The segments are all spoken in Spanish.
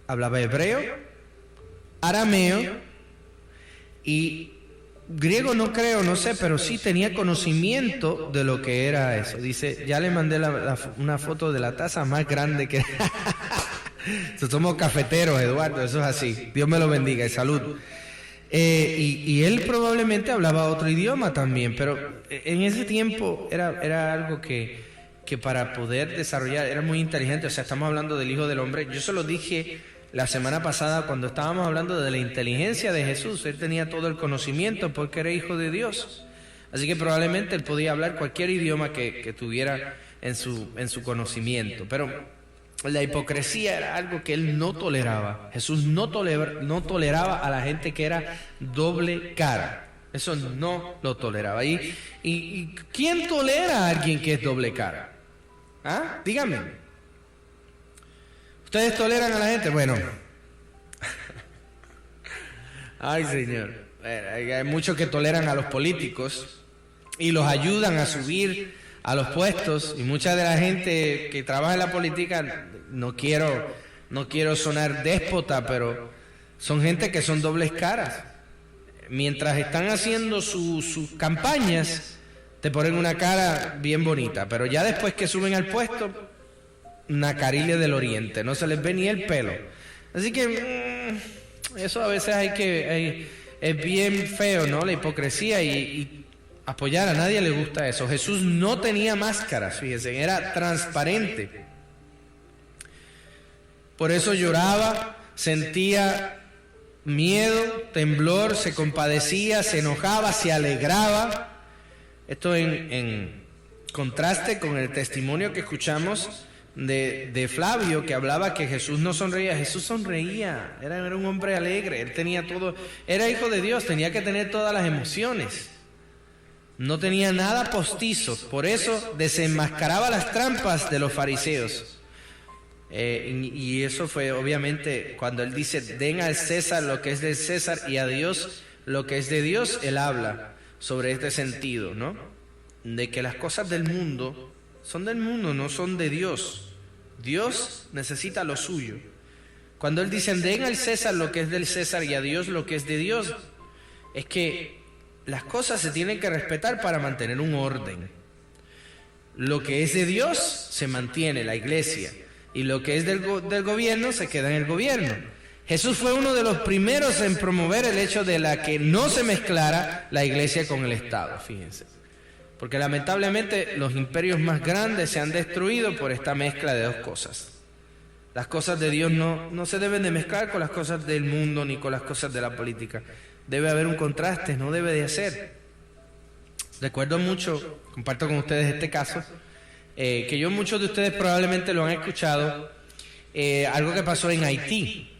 hablaba hebreo, arameo y griego no creo, no sé, pero sí tenía conocimiento de lo que era eso. Dice, ya le mandé una foto de la taza más grande que... Somos cafeteros, Eduardo, eso es así. Dios me lo bendiga y salud. Y él probablemente hablaba otro idioma también, pero en ese tiempo era algo que para poder desarrollar era muy inteligente. O sea, estamos hablando del Hijo del Hombre. Yo se lo dije la semana pasada cuando estábamos hablando de la inteligencia de Jesús. Él tenía todo el conocimiento porque era Hijo de Dios. Así que probablemente él podía hablar cualquier idioma que tuviera en su conocimiento. Pero la hipocresía era algo que él no toleraba. Jesús no toleraba a la gente que era doble cara. Eso no lo toleraba. ¿Y quién tolera a alguien que es doble cara? ¿Ah? Dígame. ¿Ustedes toleran a la gente? Bueno. Ay, Señor. Hay muchos que toleran a los políticos y los ayudan a subir a los puestos, y mucha de la gente que trabaja en la política, no quiero sonar déspota, pero son gente que son dobles caras. Mientras están haciendo sus campañas, te ponen una cara bien bonita, pero ya después que suben al puesto, una carilla del oriente, no se les ve ni el pelo. Así que eso a veces es bien feo, ¿no? La hipocresía y apoyar, a nadie le gusta eso. Jesús no tenía máscaras, fíjense, era transparente. Por eso lloraba, sentía miedo, temblor, se compadecía, se enojaba, se alegraba. Esto en contraste con el testimonio que escuchamos de Flavio, que hablaba que Jesús no sonreía. Jesús sonreía, era un hombre alegre, él tenía todo, era Hijo de Dios, tenía que tener todas las emociones. No tenía nada postizo, por eso desenmascaraba las trampas de los fariseos. Y eso fue obviamente cuando él dice, den al César lo que es del César y a Dios lo que es de Dios. Él habla sobre este sentido, ¿no? De que las cosas del mundo son del mundo, no son de Dios. Dios necesita lo suyo. Cuando él dice, den al César lo que es del César y a Dios lo que es de Dios, es que las cosas se tienen que respetar para mantener un orden. Lo que es de Dios se mantiene, la iglesia, y lo que es del gobierno se queda en el gobierno. Jesús fue uno de los primeros en promover el hecho de que no se mezclara la iglesia con el Estado, fíjense. Porque lamentablemente los imperios más grandes se han destruido por esta mezcla de dos cosas. Las cosas de Dios no se deben de mezclar con las cosas del mundo ni con las cosas de la política. Debe haber un contraste, no debe de ser. Recuerdo mucho, comparto con ustedes este caso, que muchos de ustedes probablemente lo han escuchado, algo que pasó en Haití.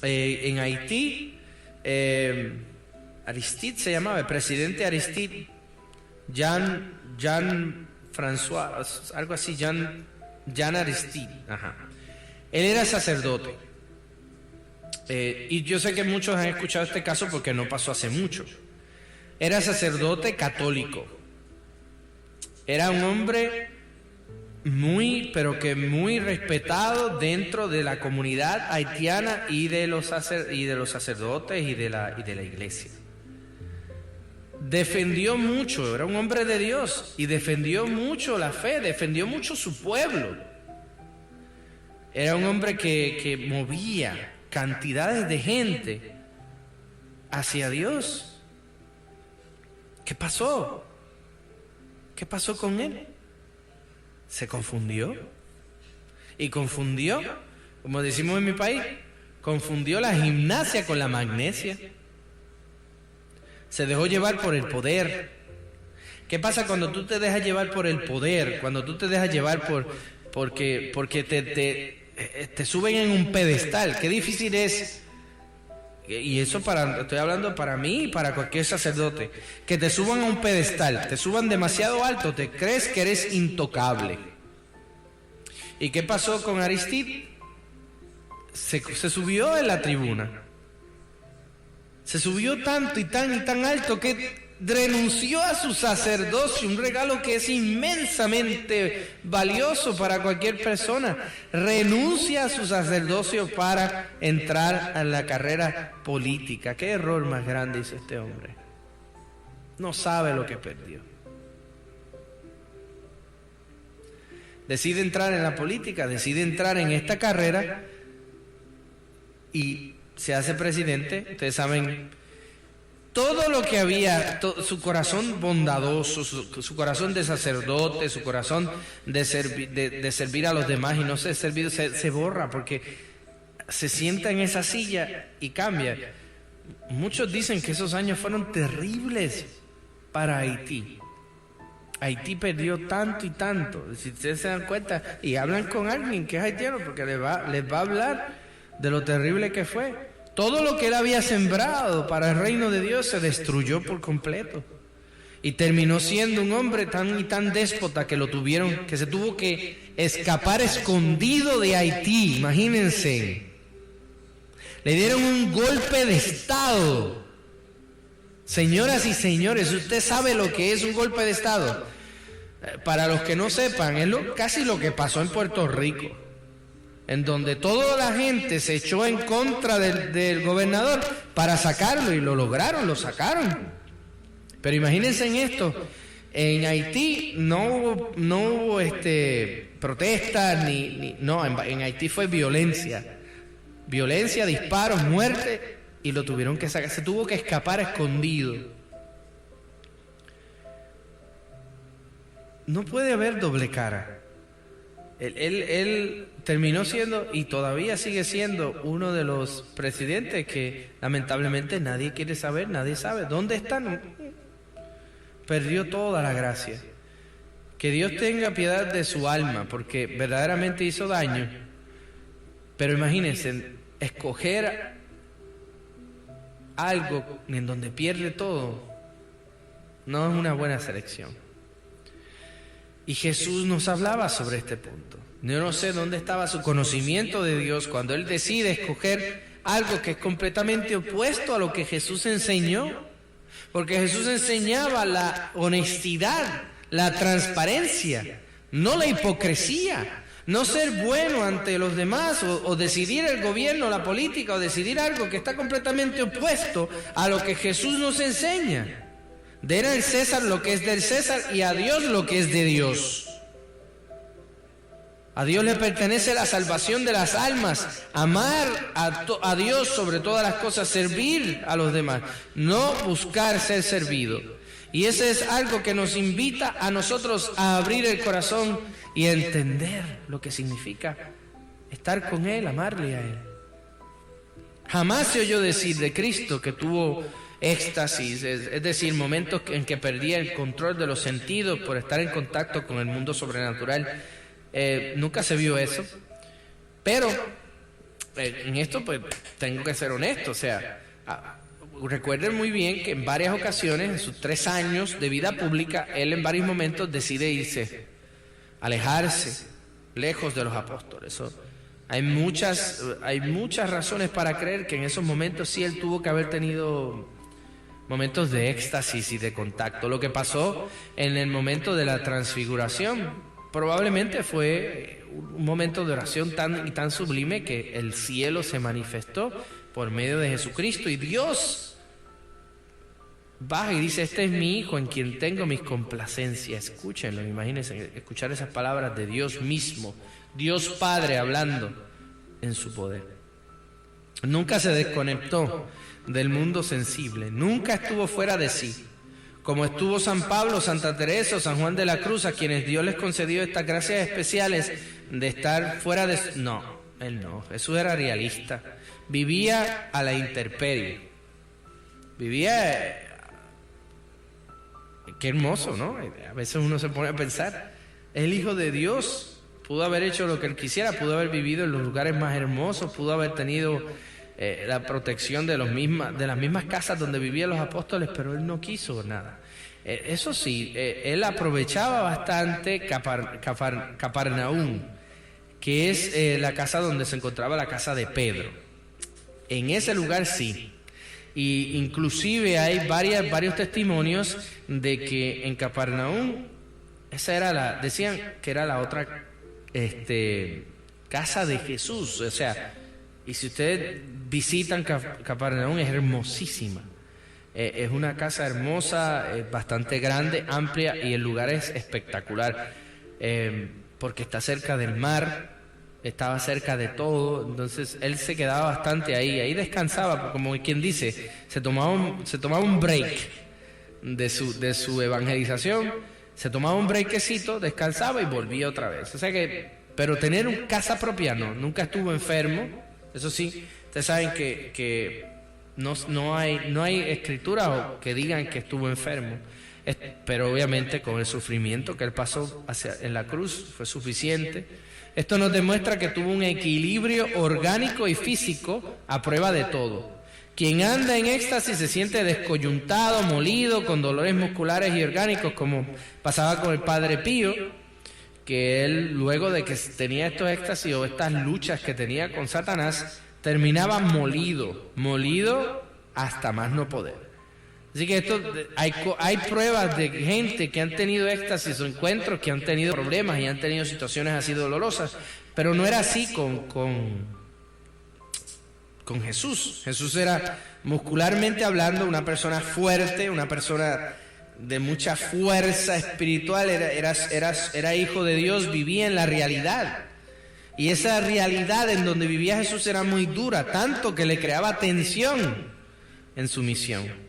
En Haití, Aristide se llamaba, el presidente Aristide, Jean François, algo así, Jean Aristide, ajá. Él era sacerdote. Y yo sé que muchos han escuchado este caso porque no pasó hace mucho. Era sacerdote católico. Era un hombre muy respetado dentro de la comunidad haitiana y de los sacerdotes y de la iglesia. Defendió mucho, era un hombre de Dios y defendió mucho la fe, defendió mucho su pueblo. Era un hombre que movía cantidades de gente hacia Dios. ¿Qué pasó? ¿Qué pasó con él? Se confundió. Y confundió, como decimos en mi país, confundió la gimnasia con la magnesia. Se dejó llevar por el poder. ¿Qué pasa cuando tú te dejas llevar por el poder? Cuando tú te dejas llevar porque te suben en un pedestal. Qué difícil es. Y eso estoy hablando para mí y para cualquier sacerdote. Que te suban a un pedestal, te suban demasiado alto, te crees que eres intocable. ¿Y qué pasó con Aristide? Se subió en la tribuna. Se subió tanto y tan alto que renunció a su sacerdocio, un regalo que es inmensamente valioso para cualquier persona. Renuncia a su sacerdocio para entrar a la carrera política. ¿Qué error más grande hizo este hombre? No sabe lo que perdió. Decide entrar en la política, decide entrar en esta carrera y se hace presidente. Ustedes saben todo lo que había, su corazón bondadoso, su corazón de sacerdote, su corazón de servir a los demás y no ser servido, se borra porque se sienta en esa silla y cambia. Muchos dicen que esos años fueron terribles para Haití. Haití perdió tanto y tanto. Si ustedes se dan cuenta y hablan con alguien que es haitiano, porque les va a hablar de lo terrible que fue. Todo lo que él había sembrado para el reino de Dios se destruyó por completo. Y terminó siendo un hombre tan y tan déspota que se tuvo que escapar escondido de Haití. Imagínense. Le dieron un golpe de Estado. Señoras y señores, usted sabe lo que es un golpe de Estado. Para los que no sepan, es casi lo que pasó en Puerto Rico, en donde toda la gente se echó en contra del gobernador para sacarlo y lo lograron, lo sacaron. Pero imagínense en esto, en Haití no hubo protestas, en Haití fue violencia, disparos, muerte, y lo tuvieron que sacar, se tuvo que escapar escondido. No puede haber doble cara. Él terminó siendo y todavía sigue siendo uno de los presidentes que lamentablemente nadie quiere saber, nadie sabe dónde están. Perdió toda la gracia. Que Dios tenga piedad de su alma, porque verdaderamente hizo daño. Pero imagínense, escoger algo en donde pierde todo no es una buena selección. Y Jesús nos hablaba sobre este punto. Yo no sé dónde estaba su conocimiento de Dios cuando Él decide escoger algo que es completamente opuesto a lo que Jesús enseñó. Porque Jesús enseñaba la honestidad, la transparencia, no la hipocresía. No ser bueno ante los demás o decidir el gobierno, la política o decidir algo que está completamente opuesto a lo que Jesús nos enseña. De al César lo que es del César y a Dios lo que es de Dios. A Dios le pertenece la salvación de las almas, amar a Dios sobre todas las cosas, servir a los demás, no buscar ser servido. Y ese es algo que nos invita a nosotros a abrir el corazón y a entender lo que significa estar con Él, amarle a Él. Jamás se oyó decir de Cristo que tuvo éxtasis, es decir, momentos en que perdía el control de los sentidos por estar en contacto con el mundo sobrenatural. Nunca se vio eso, pero en esto pues tengo que ser honesto, o sea, recuerden muy bien que en varias ocasiones, en sus 3 años de vida pública, él en varios momentos decide irse, alejarse, lejos de los apóstoles. Hay muchas razones para creer que en esos momentos sí él tuvo que haber tenido momentos de éxtasis y de contacto. Lo que pasó en el momento de la transfiguración probablemente fue un momento de oración tan sublime que el cielo se manifestó por medio de Jesucristo y Dios baja y dice: este es mi Hijo en quien tengo mis complacencias. Escúchenlo, imagínense escuchar esas palabras de Dios mismo, Dios Padre hablando en su poder. Nunca se desconectó del mundo sensible, nunca estuvo fuera de sí, como estuvo San Pablo, Santa Teresa o San Juan de la Cruz, a quienes Dios les concedió estas gracias especiales de estar fuera de... No, él no, Jesús era realista, vivía a la intemperie, vivía... Qué hermoso, ¿no? A veces uno se pone a pensar, el Hijo de Dios pudo haber hecho lo que él quisiera, pudo haber vivido en los lugares más hermosos, pudo haber tenido la protección de las mismas casas donde vivían los apóstoles, pero él no quiso nada. Eso sí, él aprovechaba bastante Capernaum, que es la casa donde se encontraba la casa de Pedro. En ese lugar sí. Y inclusive hay varios testimonios de que en Capernaum, decían que era la otra casa de Jesús. O sea, y si ustedes visitan Capernaum, es hermosísima. Es una casa hermosa, bastante grande, amplia, y el lugar es espectacular, porque está cerca del mar, estaba cerca de todo. Entonces él se quedaba bastante ahí descansaba, como quien dice, se tomaba un break de su evangelización, se tomaba un breakcito, descansaba y volvía otra vez. O sea que, pero tener una casa propia nunca estuvo enfermo. Eso sí, ustedes saben que no hay escritura que digan que estuvo enfermo, pero obviamente con el sufrimiento que él pasó en la cruz fue suficiente. Esto nos demuestra que tuvo un equilibrio orgánico y físico a prueba de todo. Quien anda en éxtasis se siente descoyuntado, molido, con dolores musculares y orgánicos, como pasaba con el Padre Pío, que él, luego de que tenía estos éxtasis o estas luchas que tenía con Satanás, terminaba molido hasta más no poder. Así que hay pruebas de gente que han tenido éxtasis o encuentros, que han tenido problemas y han tenido situaciones así dolorosas, pero no era así con Jesús. Jesús era, muscularmente hablando, una persona fuerte, una persona de mucha fuerza espiritual, era hijo de Dios, vivía en la realidad. Y esa realidad en donde vivía Jesús era muy dura, tanto que le creaba tensión en su misión.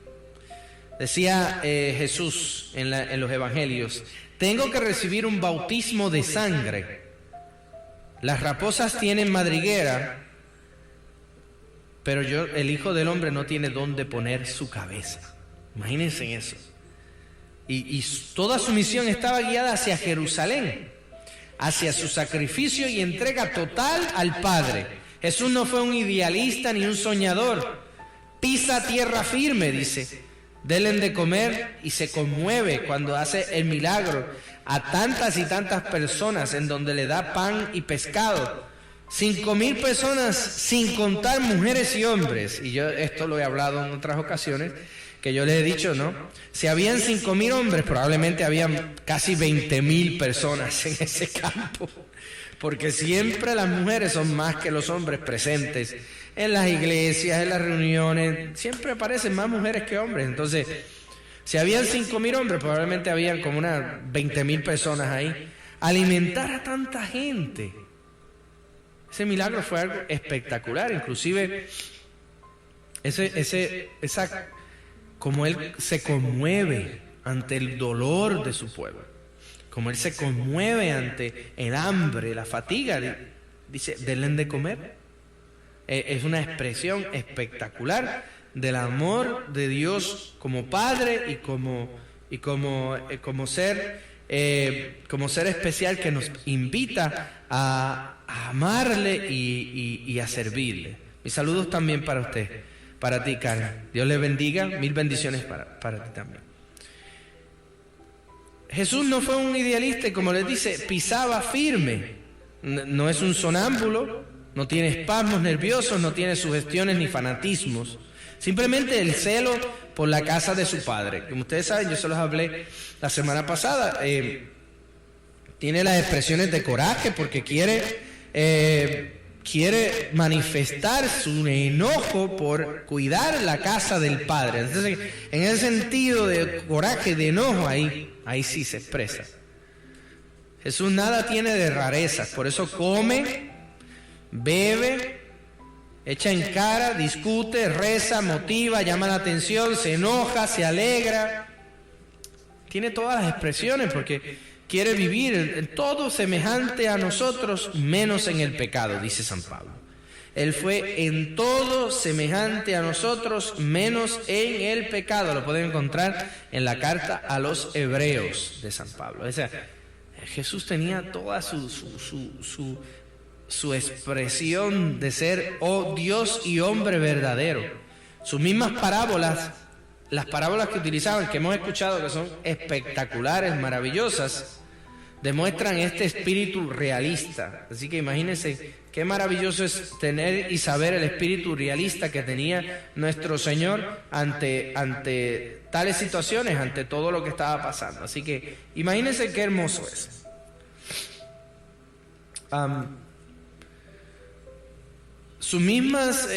Decía Jesús en los evangelios: tengo que recibir un bautismo de sangre. Las raposas tienen madriguera, pero el Hijo del Hombre no tiene dónde poner su cabeza. Imagínense eso. Y toda su misión estaba guiada hacia Jerusalén, hacia su sacrificio y entrega total al Padre. Jesús no fue un idealista ni un soñador. Pisa tierra firme, dice. Denle de comer, y se conmueve cuando hace el milagro a tantas y tantas personas, en donde le da pan y pescado. 5,000 personas, sin contar mujeres y hombres. Y yo esto lo he hablado en otras ocasiones, que yo les he dicho, ¿no? Si habían 5,000 hombres, probablemente habían casi 20,000 personas en ese campo, porque siempre las mujeres son más que los hombres presentes en las iglesias, en las reuniones. Siempre aparecen más mujeres que hombres. Entonces, si habían 5,000 hombres, probablemente habían como unas 20,000 personas ahí. Alimentar a tanta gente, ese milagro fue algo espectacular. Inclusive como él se conmueve ante el dolor de su pueblo, como él se conmueve ante el hambre, la fatiga, dice: denle de comer. Es una expresión espectacular del amor de Dios como Padre y como ser especial, que nos invita a amarle y a servirle. Mis saludos también para usted, para ti, Karen. Dios le bendiga, 1000 bendiciones para ti también. Jesús no fue un idealista, y como les dice, pisaba firme. No es un sonámbulo, no tiene espasmos nerviosos, no tiene sugestiones ni fanatismos. Simplemente el celo por la casa de su Padre. Como ustedes saben, yo se los hablé la semana pasada. Tiene las expresiones de coraje porque quiere manifestar su enojo por cuidar la casa del Padre. Entonces, en ese sentido de coraje, de enojo, ahí sí se expresa. Jesús nada tiene de rarezas, por eso come, bebe, echa en cara, discute, reza, motiva, llama la atención, se enoja, se alegra. Tiene todas las expresiones porque quiere vivir en todo semejante a nosotros, menos en el pecado, dice San Pablo. Él fue en todo semejante a nosotros, menos en el pecado. Lo pueden encontrar en la carta a los Hebreos de San Pablo. O sea, Jesús tenía toda su expresión de ser Dios y hombre verdadero. Sus mismas parábolas, las parábolas que utilizaban, que hemos escuchado, que son espectaculares, maravillosas, demuestran este espíritu realista. Así que imagínense qué maravilloso es tener y saber el espíritu realista que tenía nuestro Señor ante tales situaciones, ante todo lo que estaba pasando. Así que imagínense qué hermoso es. Sus mismas